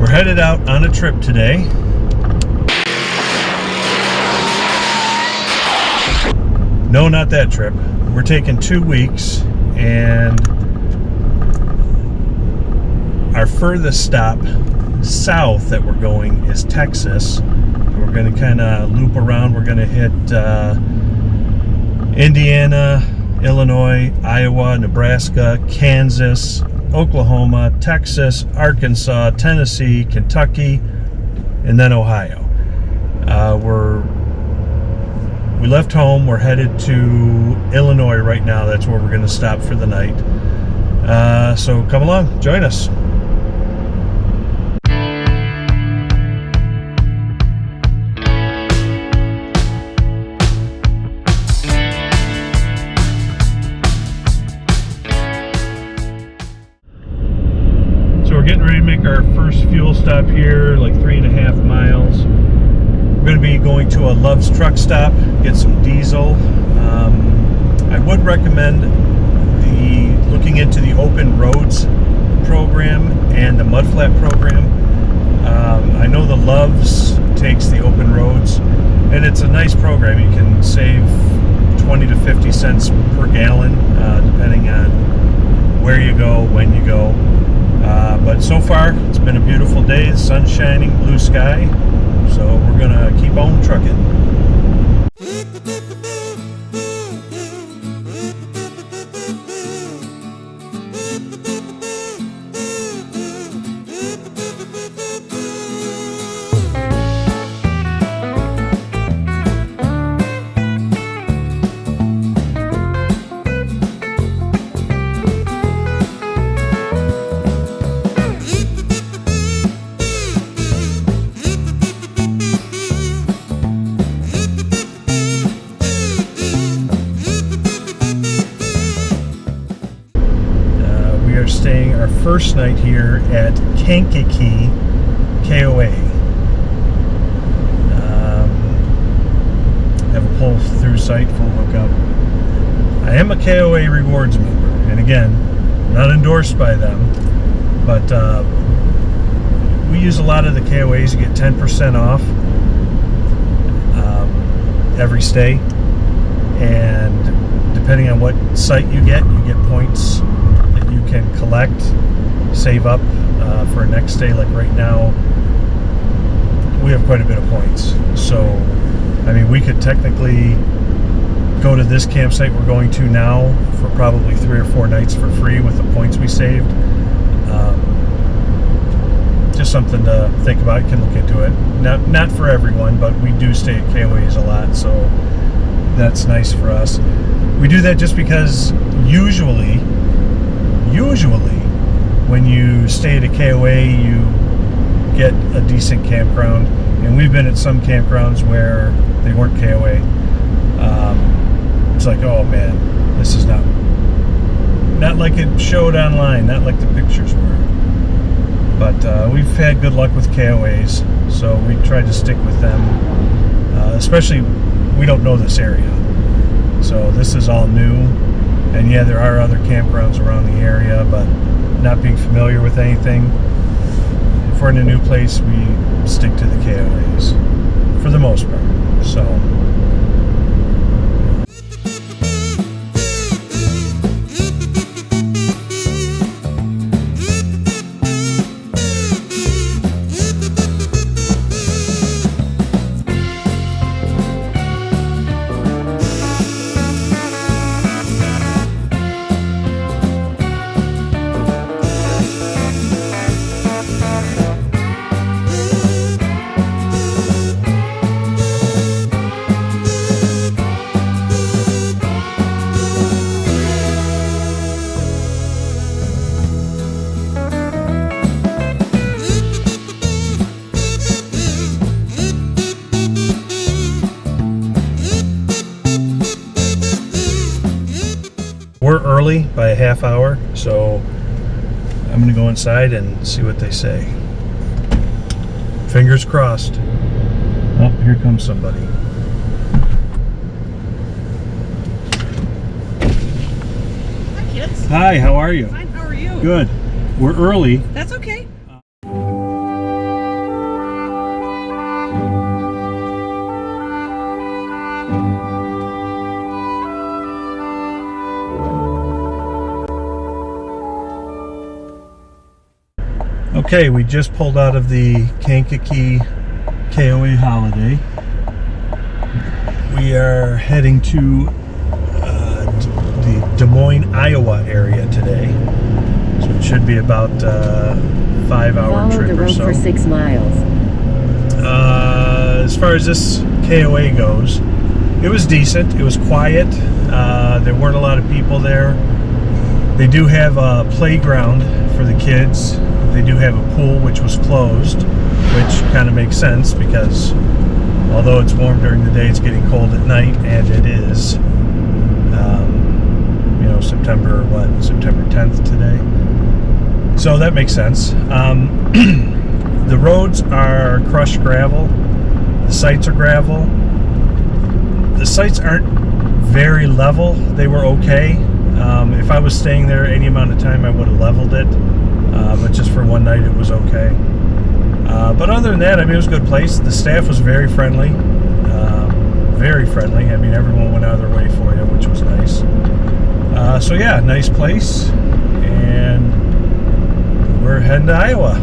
We're headed out on a trip today. No, not that trip. We're taking 2 weeks, and our furthest stop south that we're going is Texas. We're going to kind of loop around. We're going to hit Indiana, Illinois, Iowa, Nebraska, Kansas, Oklahoma, Texas, Arkansas, Tennessee, Kentucky, and then Ohio. We left home. We're headed to Illinois right now. That's where we're going to stop for the night. So come along, join us. We're getting ready to make our first fuel stop here, like 3.5 miles. We're going to be going to a Love's truck stop, get some diesel. I would recommend looking into the open roads program and the mud flat program. I know the Love's takes the open roads, and it's a nice program. You can save 20 to 50 cents per gallon, depending on where you go, when you go. But so far, it's been a beautiful day. The sun's shining, blue sky. So we're gonna keep on trucking. Staying our first night here at Kankakee KOA. Have a pull through site, full hookup. I am a KOA rewards member, and again, not endorsed by them, but we use a lot of the KOAs to get 10% off every stay, and depending on what site you get points you can collect, save up for a next stay. Like right now, we have quite a bit of points. So, I mean, we could technically go to this campsite we're going to now for probably 3 or 4 nights for free with the points we saved. Just something to think about. You can look into it. Not for everyone, but we do stay at KOAs a lot, so that's nice for us. We do that just because usually when you stay at a KOA, you get a decent campground, and we've been at some campgrounds where they weren't KOA. It's like, oh man, this is not like it showed online, not like the pictures were. But we've had good luck with KOAs, so we tried to stick with them. Especially, we don't know this area, so this is all new. And yeah, there are other campgrounds around the area, but not being familiar with anything, if we're in a new place, we stick to the KOAs for the most part. So we're early by a half hour, so I'm going to go inside and see what they say. Fingers crossed. Oh, here comes somebody. Hi, kids. Hi, how are you? Fine, how are you? Good. We're early. That's okay. Okay, we just pulled out of the Kankakee KOA holiday. We are heading to the Des Moines, Iowa area today. So it should be about a 5-hour trip Follow the or road so. for 6 miles. As far as this KOA goes, it was decent. It was quiet. There weren't a lot of people there. They do have a playground for the kids. They do have a pool which was closed, which kind of makes sense because although it's warm during the day, it's getting cold at night, and it is. September 10th today. So that makes sense. The roads are crushed gravel. The sites are gravel. The sites aren't very level. They were okay. If I was staying there any amount of time, I would have leveled it. But just for one night, it was okay. But other than that, I mean, it was a good place. The staff was very friendly. Very friendly. I mean, everyone went out of their way for you, which was nice. So yeah, nice place. And we're heading to Iowa.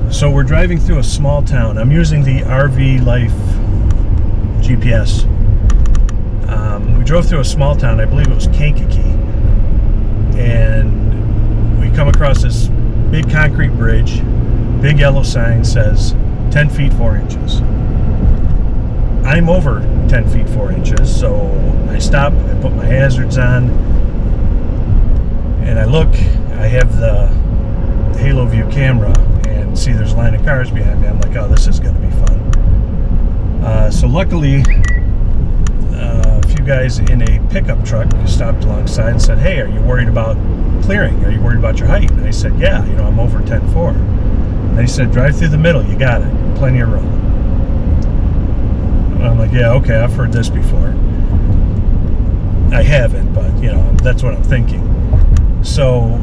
So we're driving through a small town. I'm using the RV Life GPS. We drove through a small town, I believe it was Kankakee, and we come across this big concrete bridge. Big yellow sign says 10 feet 4 inches. I'm over 10 feet 4 inches, so I stop, I put my hazards on, and I look. I have the Halo View camera, and see there's a line of cars behind me. I'm like, oh, this is going to be fun. So luckily, a few guys in a pickup truck stopped alongside and said, hey, are you worried about clearing? Are you worried about your height? And I said, yeah, I'm over 10'4". And they said, drive through the middle, you got it, plenty of room. And I'm like, yeah, okay, I've heard this before. I haven't, but that's what I'm thinking. So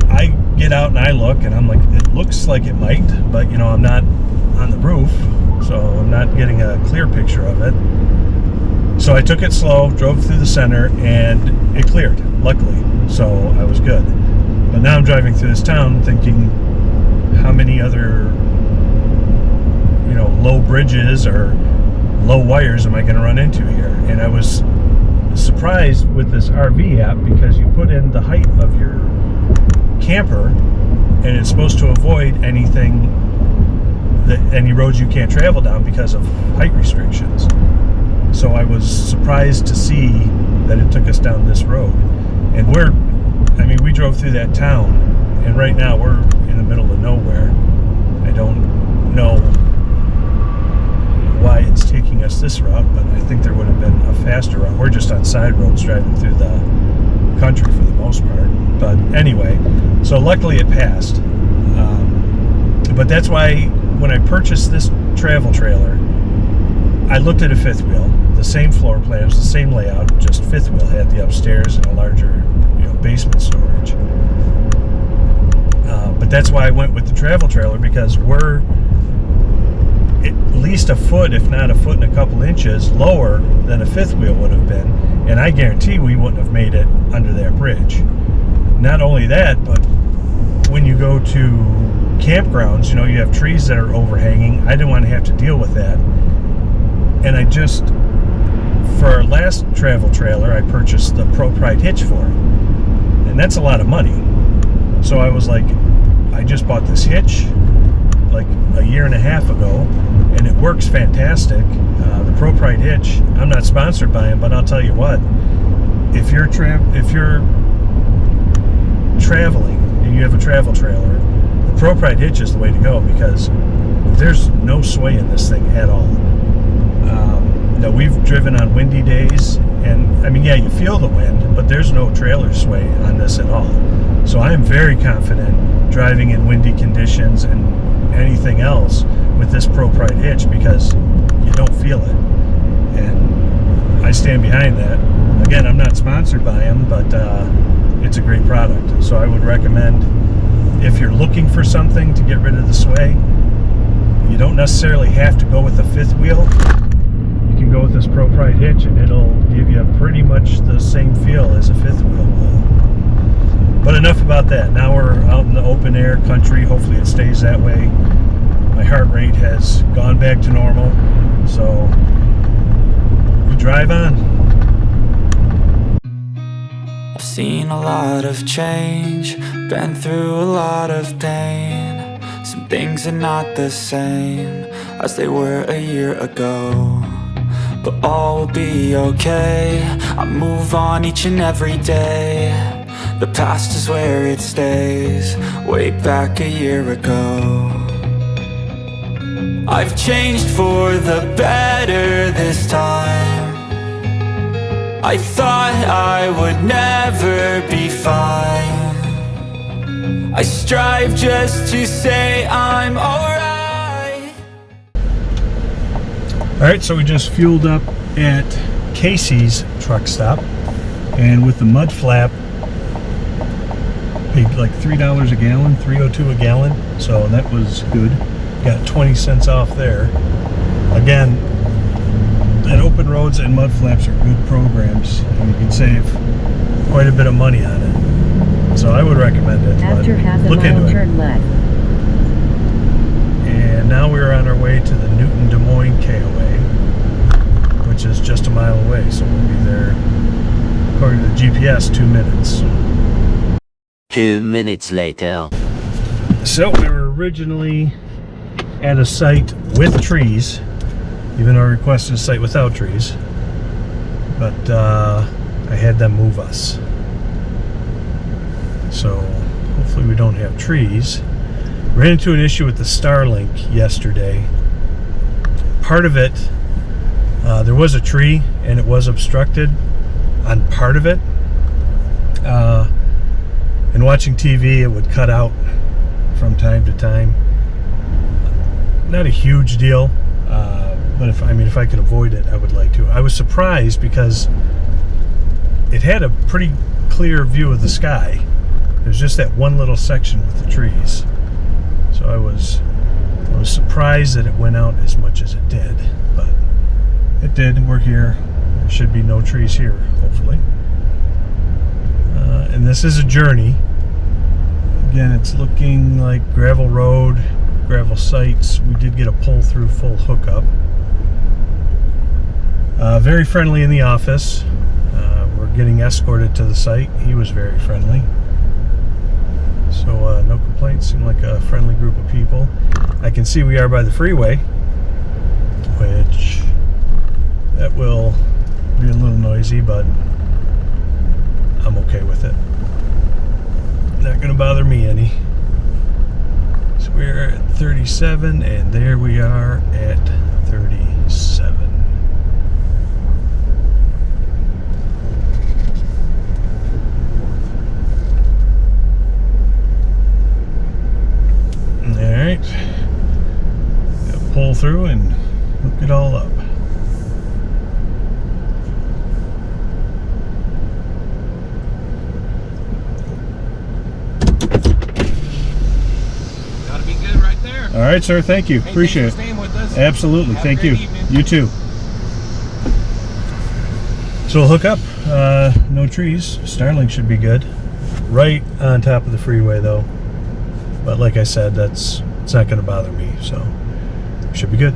I get out and I look, and I'm like, it looks like it might, but I'm not on the roof, so I'm not getting a clear picture of it. So I took it slow, drove through the center, and it cleared, luckily. So I was good. But now I'm driving through this town thinking, how many other low bridges or low wires am I going to run into here? And I was surprised with this RV app, because you put in the height of your camper, and it's supposed to avoid any roads you can't travel down because of height restrictions. So I was surprised to see that it took us down this road. And we drove through that town, and right now we're in the middle of nowhere. I don't know why it's taking us this route, but I think there would have been a faster route. We're just on side roads driving through the country for the most part. But anyway, so luckily it passed. But that's why when I purchased this travel trailer, I looked at a fifth wheel, the same floor plan, it was the same layout, just fifth wheel had the upstairs and a larger basement storage. But that's why I went with the travel trailer, because we're at least a foot, if not a foot and a couple inches lower than a fifth wheel would have been, and I guarantee we wouldn't have made it under that bridge. Not only that, but when you go to campgrounds, you have trees that are overhanging. I didn't want to have to deal with that. And for our last travel trailer, I purchased the Pro Pride hitch for it. And that's a lot of money. So I was like, I just bought this hitch like a year and a half ago, and it works fantastic. The Pro Pride hitch, I'm not sponsored by him, but I'll tell you what, if you're traveling and you have a travel trailer, the Pro Pride hitch is the way to go, because there's no sway in this thing at all. We've driven on windy days, and yeah, you feel the wind, but there's no trailer sway on this at all. So I am very confident driving in windy conditions and anything else with this Pro Pride hitch, because you don't feel it. And stand behind that. Again, I'm not sponsored by them, but it's a great product. So I would recommend, if you're looking for something to get rid of the sway, you don't necessarily have to go with a fifth wheel. You can go with this Pro Pride hitch and it'll give you pretty much the same feel as a fifth wheel will. But enough about that. Now we're out in the open air country. Hopefully it stays that way. My heart rate has gone back to normal, so we drive on. I've seen a lot of change, been through a lot of pain. Some things are not the same as they were a year ago, but all will be okay. I move on each and every day. The past is where it stays, way back a year ago. I've changed for the better this time. I thought I would never be fine. I strive just to say I'm alright. Alright, so we just fueled up at Casey's truck stop, and with the mud flap, paid like $3 a gallon, $3.02 a gallon, so that was good. Got 20 cents off there. Again, at Open Roads and mud flaps are good programs, and you can save quite a bit of money on it. So I would recommend it. After half a look mile, into turn left. And now we're on our way to the Newton Des Moines KOA, which is just a mile away. So we'll be there, according to the GPS, 2 minutes. 2 minutes later. So we were originally at a site with trees, even though I requested a site without trees, but I had them move us. So hopefully we don't have trees. Ran into an issue with the Starlink yesterday. Part of it, there was a tree and it was obstructed on part of it. And watching TV, it would cut out from time to time. Not a huge deal, but if I could avoid it, I would like to. I was surprised because it had a pretty clear view of the sky. There's just that one little section with the trees. So I was surprised that it went out as much as it did, but it did. We're here. There should be no trees here, hopefully. And this is a journey. Again, it's looking like gravel road, gravel sites. We did get a pull-through full hookup. Very friendly in the office. We're getting escorted to the site. He was very friendly. So no complaints. Seemed like a friendly group of people. I can see we are by the freeway, which that will be a little noisy, but I'm okay with it. Not going to bother me any. So we're at 37, and there we are at 37. Alright. Pull through and hook it all up. All right, sir. Thank you. Hey, appreciate it. Staying with us. Absolutely. Have a Thank you. great evening. You too. So we'll hook up. No trees. Starlink should be good. Right on top of the freeway, though. But like I said, it's not going to bother me. So should be good.